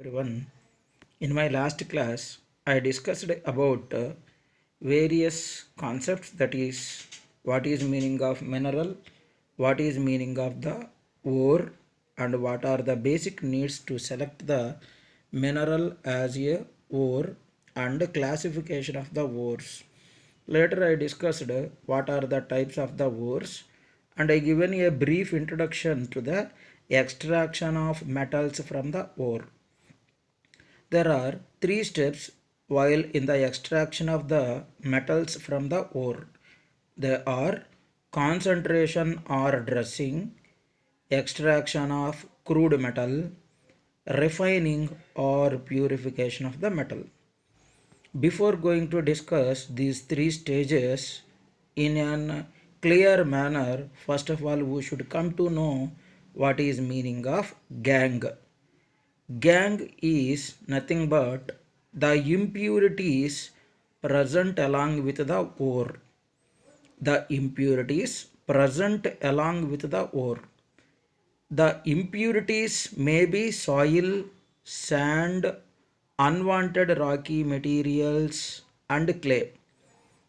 everyone. In my last class, I discussed about various concepts, that is what is meaning of mineral, what is meaning of the ore, and what are the basic needs to select the mineral as a ore and classification of the ores. Later I discussed what are the types of the ores and I given a brief introduction to the extraction of metals from the ore. There are three steps while in the extraction of the metals from the ore. They are concentration or dressing, extraction of crude metal, refining or purification of the metal. Before going to discuss these three stages in a clear manner, first of all we should come to know what is meaning of gangue. Gangue is nothing but the impurities present along with the ore. The impurities present along with the ore. The impurities may be soil, sand, unwanted rocky materials, and clay.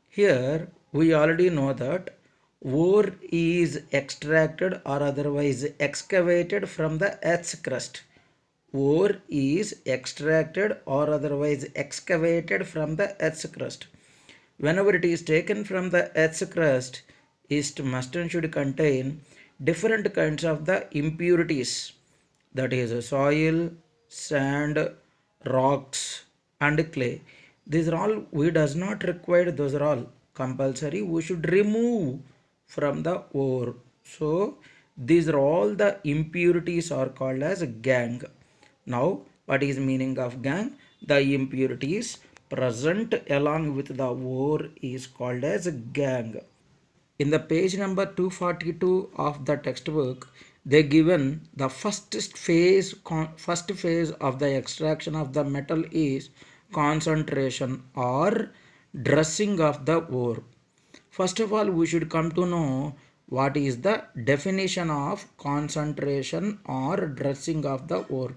Here we already know that ore is extracted or otherwise excavated from the earth's crust. Ore is extracted or otherwise excavated from the earth's crust. Whenever it is taken from the earth's crust, it must and should contain different kinds of the impurities, that is soil, sand, rocks, and clay. These are all we does not require, those are all compulsory, we should remove from the ore. So these are all the impurities are called as gangue. Now what is meaning of gangue? The impurities present along with the ore is called as gangue. In the page number 242 of the textbook, they given the first phase of the extraction of the metal is concentration or dressing of the ore. First of all, we should come to know what is the definition of concentration or dressing of the ore.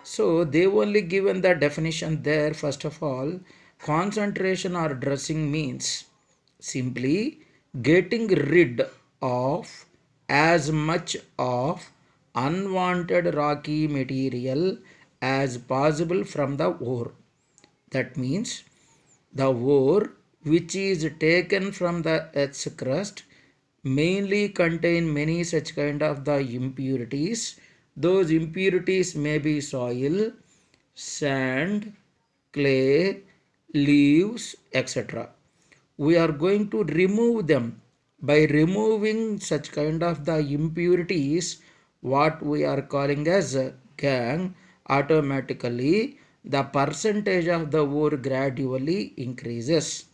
So they only given the definition there. First of all, concentration or dressing means simply getting rid of as much of unwanted rocky material as possible from the ore. That means the ore which is taken from the earth's crust mainly contain many such kind of the impurities. Those impurities may be soil, sand, clay, leaves, etc. We are going to remove them. By removing such kind of the impurities, what we are calling as gangue, automatically the percentage of the ore gradually increases.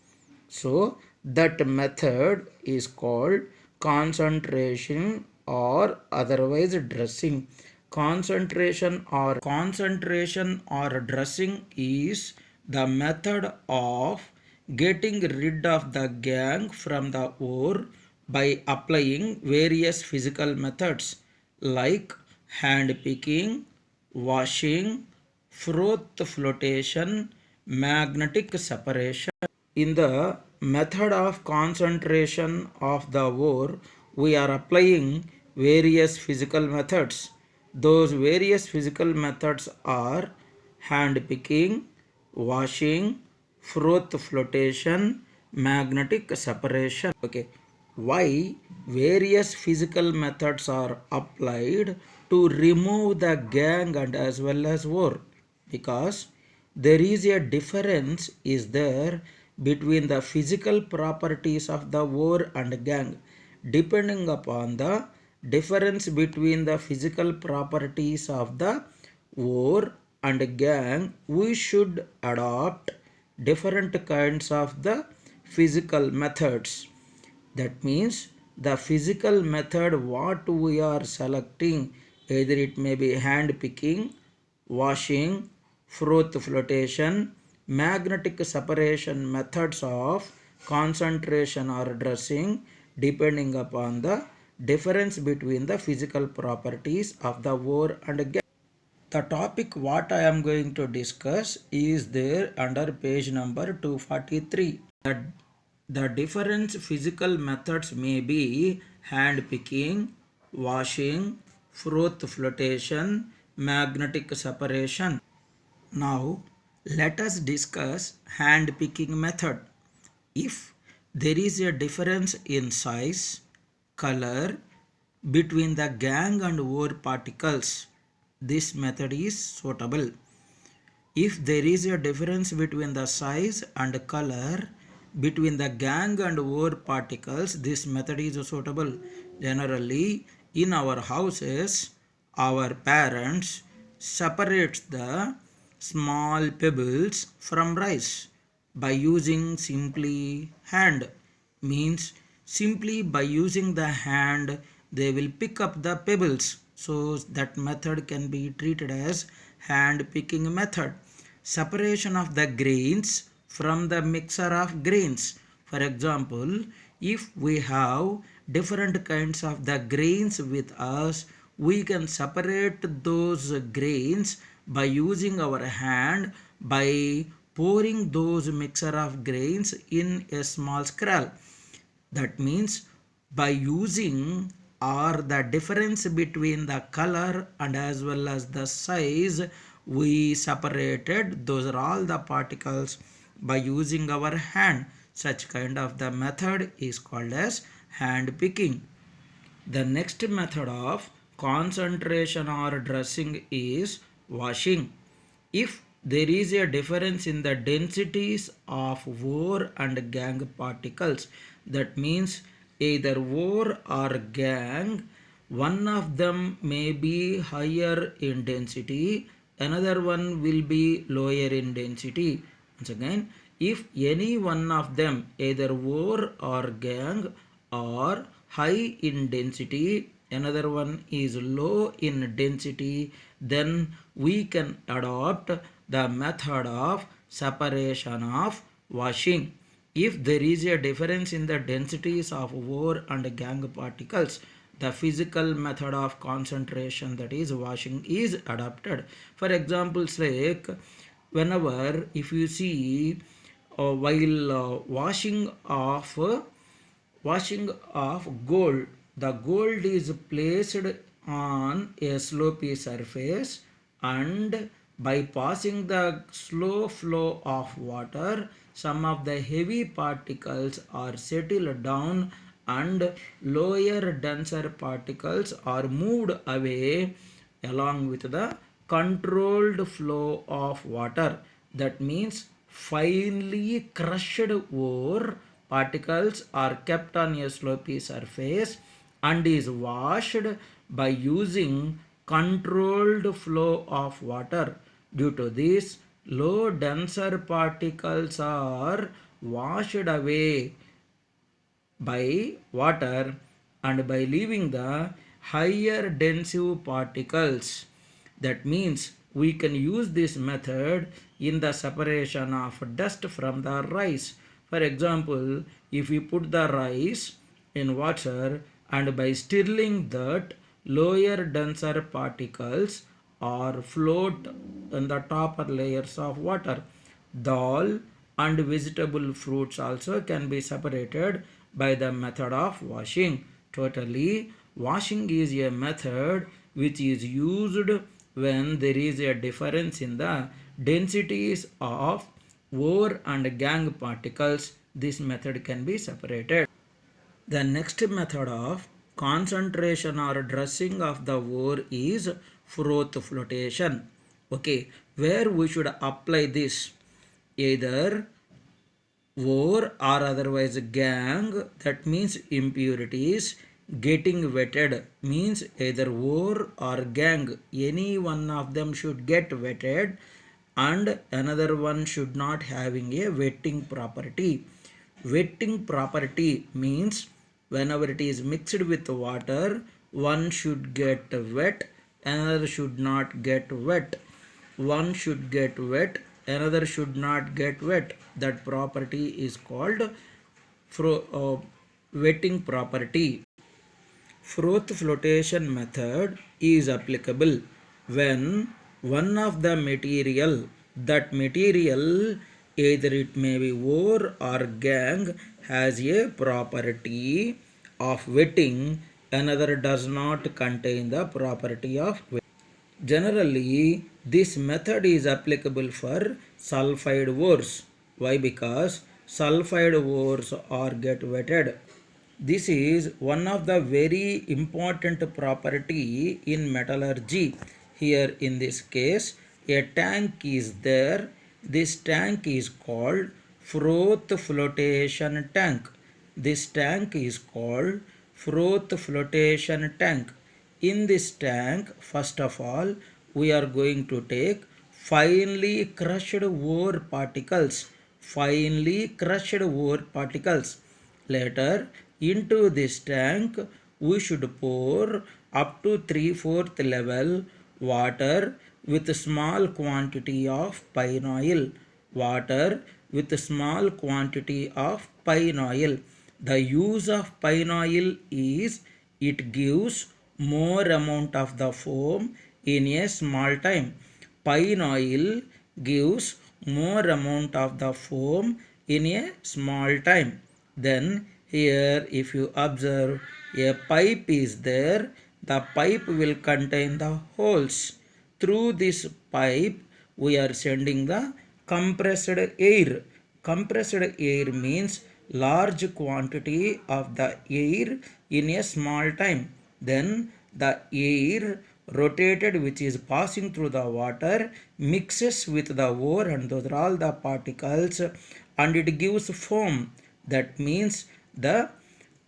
So that method is called concentration or otherwise dressing. Concentration or dressing is the method of getting rid of the gangue from the ore by applying various physical methods like hand picking, washing, froth flotation, magnetic separation. In the method of concentration of the ore, we are applying various physical methods. Those various physical methods are hand picking, washing, froth flotation, magnetic separation. Okay, why various physical methods are applied to remove the gangue and as well as ore? Because there is a difference is there between the physical properties of the ore and gangue. Depending upon the difference between the physical properties of the ore and gangue, we should adopt different kinds of the physical methods. That means the physical method what we are selecting, either it may be hand picking, washing, froth flotation, magnetic separation methods of concentration or dressing, depending upon the difference between the physical properties of the ore and gangue. The topic what I am going to discuss is there under page number 243. The different physical methods may be hand picking, washing, froth flotation, magnetic separation. Now let us discuss hand picking method. If there is a difference in size, color between the gangue and ore particles, this method is suitable. If there is a difference between the size and color between the gangue and ore particles, this method is suitable. Generally, in our houses, our parents separate the small pebbles from rice by using simply hand. Means simply by using the hand they will pick up the pebbles, so that method can be treated as hand picking method. Separation of the grains from the mixture of grains. For example, if we have different kinds of the grains with us, we can separate those grains by using our hand by pouring those mixture of grains in a small scrawl. That means by using or the difference between the color and as well as the size, we separated those are all the particles by using our hand. Such kind of the method is called as hand picking. The next method of concentration or dressing is washing. If there is a difference in the densities of ore and gangue particles, that means either ore or gangue, one of them may be higher in density, another one will be lower in density. Once again, if any one of them, either ore or gangue, are high in density, another one is low in density, then we can adopt the method of separation of washing. If there is a difference in the densities of ore and gangue particles, the physical method of concentration, that is washing, is adopted. For example's sake, whenever if you see while washing of gold, the gold is placed on a slopy surface, and by passing the slow flow of water, some of the heavy particles are settled down and lower denser particles are moved away along with the controlled flow of water. That means finely crushed ore particles are kept on a slopy surface and is washed by using controlled flow of water. Due to this, low denser particles are washed away by water and by leaving the higher densive particles. That means we can use this method in the separation of dust from the rice. For example, if we put the rice in water and by stirring that, lower denser particles are float in the topper layers of water. Dal and vegetable fruits also can be separated by the method of washing. Totally, washing is a method which is used when there is a difference in the densities of ore and gangue particles. This method can be separated. The next method of concentration or dressing of the ore is froth flotation. Okay, where we should apply this? Either ore or otherwise gangue, that means impurities, getting wetted, means either ore or gangue, any one of them should get wetted and another one should not having a wetting property. Wetting property means whenever it is mixed with water, one should get wet, another should not get wet. One should get wet, another should not get wet. That property is called wetting property. Froth flotation method is applicable when one of the material, that material, either it may be ore or gangue, has a property of wetting, another does not contain the property of wetting. Generally, this method is applicable for sulfide ores. Why? Because sulfide ores are get wetted. This is one of the very important property in metallurgy. Here in this case, a tank is there. This tank is called froth flotation tank. This tank is called froth flotation tank. In this tank, first of all, we are going to take finely crushed ore particles. Finely crushed ore particles. Later, into this tank, we should pour up to 3/4 level water with small quantity of pine oil. Water with small quantity of pine oil. The use of pine oil is it gives more amount of the foam in a small time. Pine oil gives more amount of the foam in a small time. Then here if you observe, a pipe is there. The pipe will contain the holes. Through this pipe we are sending the compressed air. Compressed air means large quantity of the air in a small time. Then the air rotated which is passing through the water mixes with the ore, and those are all the particles, and it gives foam. That means the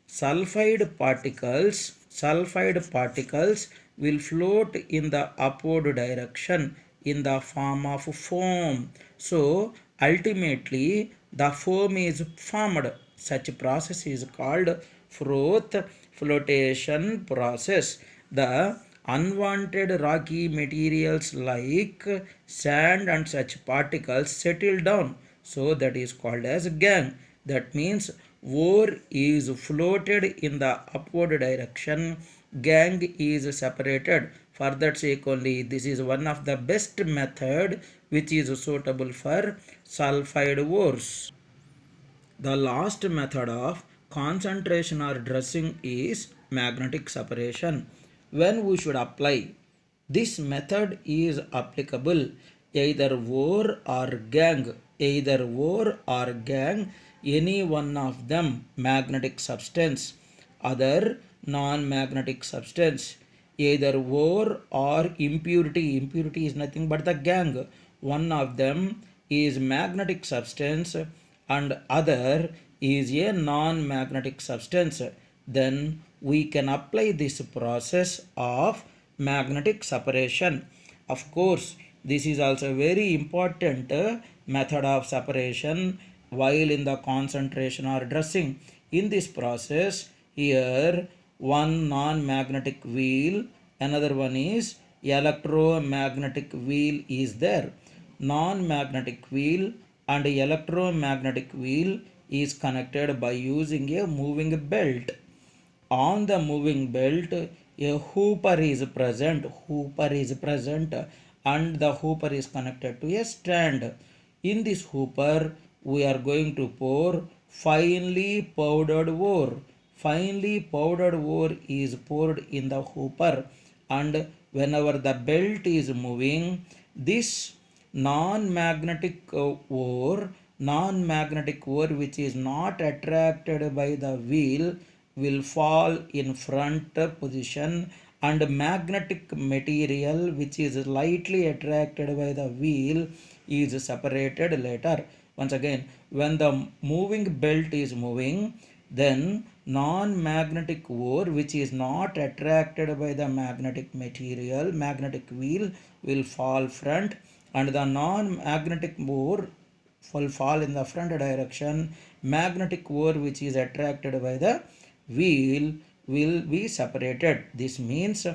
sulfide particles will float in the upward direction in the form of foam. So ultimately the foam is formed. Such process is called froth flotation process. The unwanted rocky materials like sand and such particles settle down, so that is called as gangue. That means ore is floated in the upward direction, gangue is separated. For that sake only, this is one of the best method which is suitable for sulfide ores. The last method of concentration or dressing is magnetic separation. When we should apply this method is applicable either ore or gangue, any one of them magnetic substance, other non-magnetic substance, either ore or impurity. Impurity is nothing but the gangue. One of them is magnetic substance and other is a non-magnetic substance. Then we can apply this process of magnetic separation. Of course, this is also very important method of separation while in the concentration or dressing. In this process, here one non-magnetic wheel, another one is electromagnetic wheel is there. Non-magnetic wheel and electromagnetic wheel is connected by using a moving belt. On the moving belt, a hooper is present. And the hooper is connected to a stand. In this hooper, we are going to pour finely powdered ore. Finely powdered ore is poured in the hooper, and whenever the belt is moving, this non-magnetic ore which is not attracted by the wheel will fall in front position, and magnetic material which is lightly attracted by the wheel is separated later. Once again, when the moving belt is moving, then non-magnetic ore which is not attracted by the magnetic wheel will fall front, and the non-magnetic ore will fall in the front direction. Magnetic ore which is attracted by the wheel will be separated. This means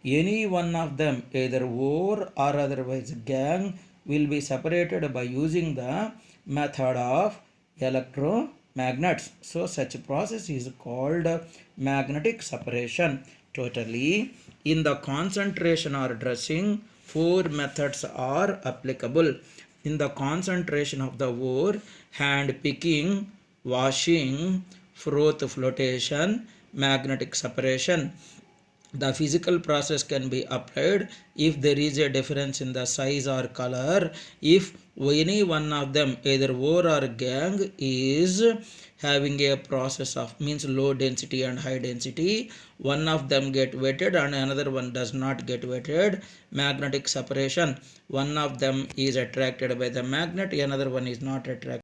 any one of them, either ore or otherwise gangue, will be separated by using the method of electromagnets. So such process is called magnetic separation. Totally, in the concentration or dressing, Four methods are applicable in the concentration of the ore: hand picking, washing, froth flotation, magnetic separation. The physical process can be applied if there is a difference in the size or color. If any one of them, either ore or gangue, is having a process of means low density and high density, one of them get wetted and another one does not get wetted. Magnetic separation, one of them is attracted by the magnet, another one is not attracted.